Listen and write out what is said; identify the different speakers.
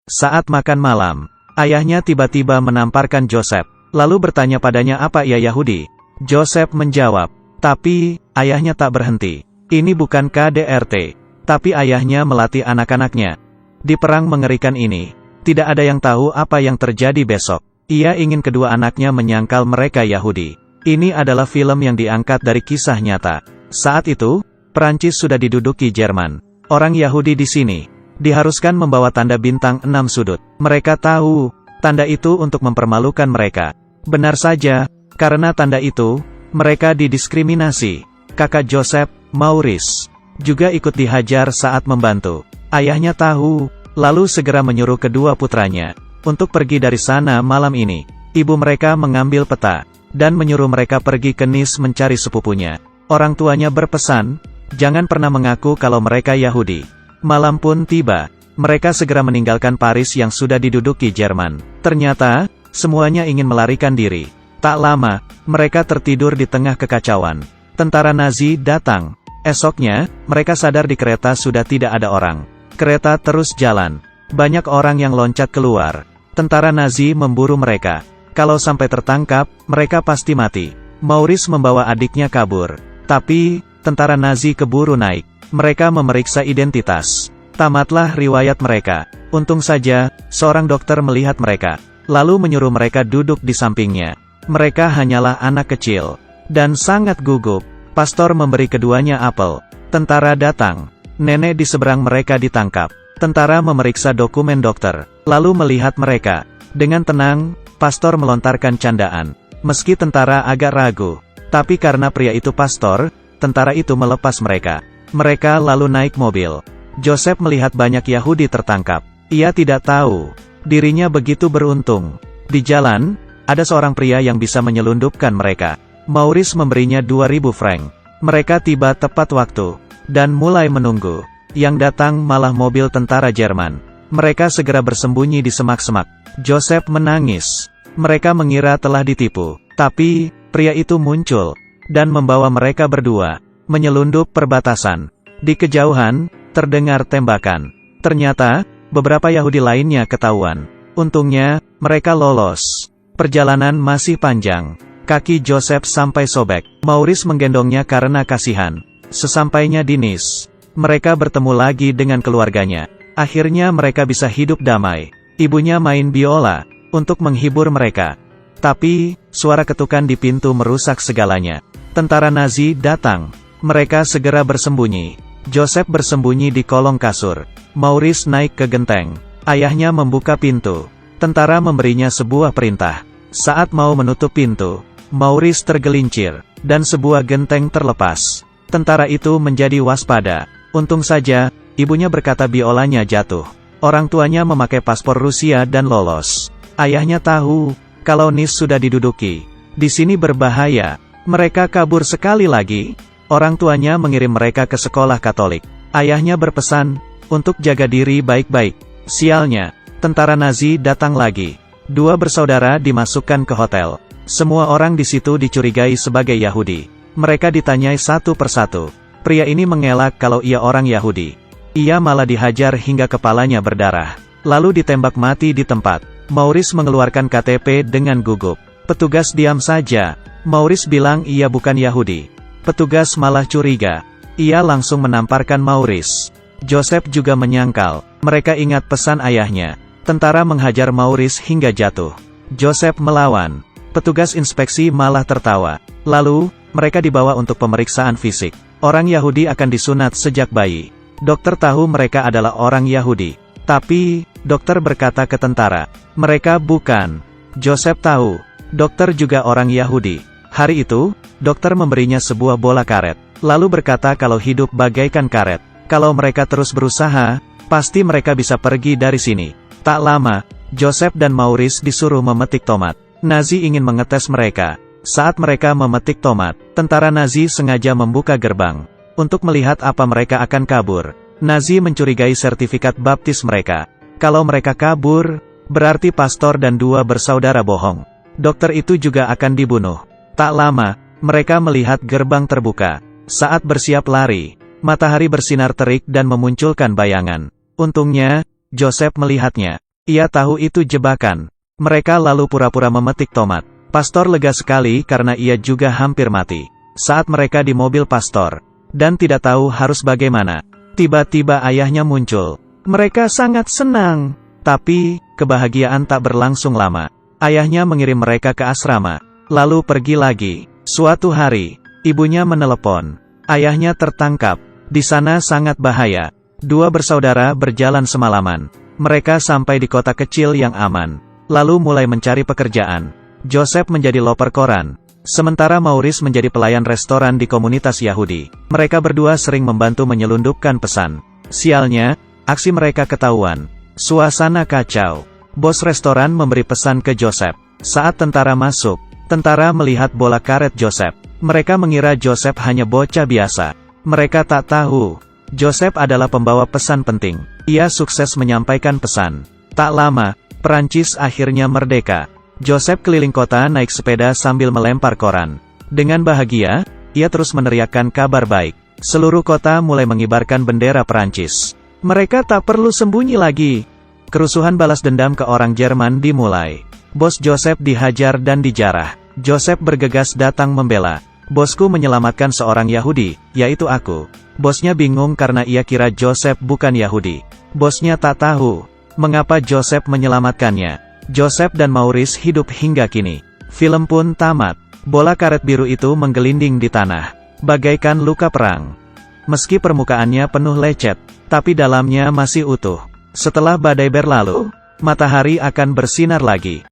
Speaker 1: Saat makan malam, ayahnya tiba-tiba menamparkan Joseph, lalu bertanya padanya apa ia Yahudi. Joseph menjawab, tapi, ayahnya tak berhenti. Ini bukan KDRT, tapi ayahnya melatih anak-anaknya. Di perang mengerikan ini, tidak ada yang tahu apa yang terjadi besok. Ia ingin kedua anaknya menyangkal mereka Yahudi. Ini adalah film yang diangkat dari kisah nyata. Saat itu, Perancis sudah diduduki Jerman. Orang Yahudi di sini diharuskan membawa tanda bintang 6 sudut. Mereka tahu, tanda itu untuk mempermalukan mereka. Benar saja, karena tanda itu, mereka didiskriminasi. Kakak Joseph, Maurice, juga ikut dihajar saat membantu. Ayahnya tahu, lalu segera menyuruh kedua putranya untuk pergi dari sana malam ini. Ibu mereka mengambil peta dan menyuruh mereka pergi ke Nice mencari sepupunya. Orang tuanya berpesan, jangan pernah mengaku kalau mereka Yahudi. Malam pun tiba. Mereka segera meninggalkan Paris yang sudah diduduki Jerman. Ternyata, semuanya ingin melarikan diri. Tak lama, mereka tertidur di tengah kekacauan. Tentara Nazi datang. Esoknya, mereka sadar di kereta sudah tidak ada orang. Kereta terus jalan. Banyak orang yang loncat keluar. Tentara Nazi memburu mereka. Kalau sampai tertangkap, mereka pasti mati. Maurice membawa adiknya kabur. Tapi, tentara Nazi keburu naik. Mereka memeriksa identitas. Tamatlah riwayat mereka. Untung saja, seorang dokter melihat mereka, lalu menyuruh mereka duduk di sampingnya. Mereka hanyalah anak kecil, dan sangat gugup. Pastor memberi keduanya apel. Tentara datang. Nenek di seberang mereka ditangkap. Tentara memeriksa dokumen dokter, lalu melihat mereka. Dengan tenang, pastor melontarkan candaan. Meski tentara agak ragu, tapi karena pria itu pastor, tentara itu melepas mereka. Mereka lalu naik mobil. Joseph melihat banyak Yahudi tertangkap. Ia tidak tahu, dirinya begitu beruntung. Di jalan, ada seorang pria yang bisa menyelundupkan mereka. Maurice memberinya 2.000 franc. Mereka tiba tepat waktu, dan mulai menunggu. Yang datang malah mobil tentara Jerman. Mereka segera bersembunyi di semak-semak. Joseph menangis. Mereka mengira telah ditipu. Tapi, pria itu muncul, dan membawa mereka berdua menyelundup perbatasan. Di kejauhan, terdengar tembakan. Ternyata, beberapa Yahudi lainnya ketahuan. Untungnya, mereka lolos. Perjalanan masih panjang. Kaki Joseph sampai sobek. Maurice menggendongnya karena kasihan. Sesampainya di Nice, mereka bertemu lagi dengan keluarganya. Akhirnya mereka bisa hidup damai. Ibunya main biola untuk menghibur mereka. Tapi, suara ketukan di pintu merusak segalanya. Tentara Nazi datang. Mereka segera bersembunyi. Joseph bersembunyi di kolong kasur. Maurice naik ke genteng. Ayahnya membuka pintu. Tentara memberinya sebuah perintah. Saat mau menutup pintu, Maurice tergelincir, dan sebuah genteng terlepas. Tentara itu menjadi waspada. Untung saja, ibunya berkata biolanya jatuh. Orang tuanya memakai paspor Rusia dan lolos. Ayahnya tahu, kalau Nice sudah diduduki. Di sini berbahaya. Mereka kabur sekali lagi. Orang tuanya mengirim mereka ke sekolah Katolik. Ayahnya berpesan, untuk jaga diri baik-baik. Sialnya, tentara Nazi datang lagi. 2 bersaudara dimasukkan ke hotel. Semua orang di situ dicurigai sebagai Yahudi. Mereka ditanyai satu persatu. Pria ini mengelak kalau ia orang Yahudi. Ia malah dihajar hingga kepalanya berdarah. Lalu ditembak mati di tempat. Maurice mengeluarkan KTP dengan gugup. Petugas diam saja. Maurice bilang ia bukan Yahudi. Petugas malah curiga. Ia langsung menamparkan Maurice. Joseph juga menyangkal. Mereka ingat pesan ayahnya. Tentara menghajar Maurice hingga jatuh. Joseph melawan. Petugas inspeksi malah tertawa. Lalu, mereka dibawa untuk pemeriksaan fisik. Orang Yahudi akan disunat sejak bayi. Dokter tahu mereka adalah orang Yahudi. Tapi, dokter berkata ke tentara, mereka bukan. Joseph tahu, dokter juga orang Yahudi. Hari itu, dokter memberinya sebuah bola karet, lalu berkata kalau hidup bagaikan karet. Kalau mereka terus berusaha, pasti mereka bisa pergi dari sini. Tak lama, Joseph dan Maurice disuruh memetik tomat. Nazi ingin mengetes mereka. Saat mereka memetik tomat, tentara Nazi sengaja membuka gerbang untuk melihat apa mereka akan kabur. Nazi mencurigai sertifikat baptis mereka. Kalau mereka kabur, berarti pastor dan 2 bersaudara bohong. Dokter itu juga akan dibunuh. Tak lama, mereka melihat gerbang terbuka. Saat bersiap lari, matahari bersinar terik dan memunculkan bayangan. Untungnya, Joseph melihatnya. Ia tahu itu jebakan. Mereka lalu pura-pura memetik tomat. Pastor lega sekali karena ia juga hampir mati. Saat mereka di mobil pastor, dan tidak tahu harus bagaimana, tiba-tiba ayahnya muncul. Mereka sangat senang. Tapi, kebahagiaan tak berlangsung lama. Ayahnya mengirim mereka ke asrama, lalu pergi lagi. Suatu hari, ibunya menelepon. Ayahnya tertangkap. Di sana sangat bahaya. Dua bersaudara berjalan semalaman. Mereka sampai di kota kecil yang aman, lalu mulai mencari pekerjaan. Joseph menjadi loper koran, sementara Maurice menjadi pelayan restoran di komunitas Yahudi. Mereka berdua sering membantu menyelundupkan pesan. Sialnya, aksi mereka ketahuan. Suasana kacau. Bos restoran memberi pesan ke Joseph. Saat tentara masuk, tentara melihat bola karet Joseph. Mereka mengira Joseph hanya bocah biasa. Mereka tak tahu, Joseph adalah pembawa pesan penting. Ia sukses menyampaikan pesan. Tak lama, Perancis akhirnya merdeka. Joseph keliling kota naik sepeda sambil melempar koran. Dengan bahagia, ia terus meneriakkan kabar baik. Seluruh kota mulai mengibarkan bendera Perancis. Mereka tak perlu sembunyi lagi. Kerusuhan balas dendam ke orang Jerman dimulai. Bos Joseph dihajar dan dijarah. Joseph bergegas datang membela. Bosku menyelamatkan seorang Yahudi, yaitu aku. Bosnya bingung karena ia kira Joseph bukan Yahudi. Bosnya tak tahu mengapa Joseph menyelamatkannya. Joseph dan Maurice hidup hingga kini. Film pun tamat. Bola karet biru itu menggelinding di tanah, bagaikan luka perang. Meski permukaannya penuh lecet, tapi dalamnya masih utuh. Setelah badai berlalu, matahari akan bersinar lagi.